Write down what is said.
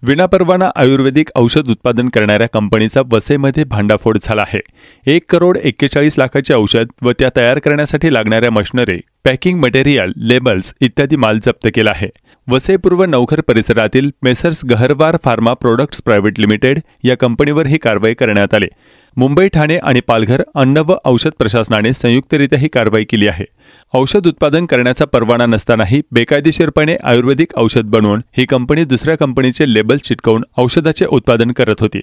विनापरवाना आयुर्वेदिक औषध उत्पादन करणाऱ्या कंपनीचा वसईमध्ये भांडाफोड झाला आहे। 1,41,41,00,000चे औषध व त्या तयार करण्यासाठी लागणाऱ्या मशिनरी, पॅकिंग मटेरियल, लेबल्स इत्यादी माल जप्त केला आहे। वसई पूर्व नवघर परिसरातील messrs Gaharwar pharma products private limited या कंपनीवर ही कारवाई करण्यात आली। मुंबई, ठाणे आणि पालघर अन्न व औषध प्रशासनाने संयुक्तरित्या ही कारवाई केली आहे। औषध उत्पादन करण्याचा परवाना नसतानाही बेकायदेशीरपणे आयुर्वेदिक औषध बनवून ही कंपनी दुसऱ्या कंपनीचे लेबल्स चिटकवून औषधाचे उत्पादन करत होती।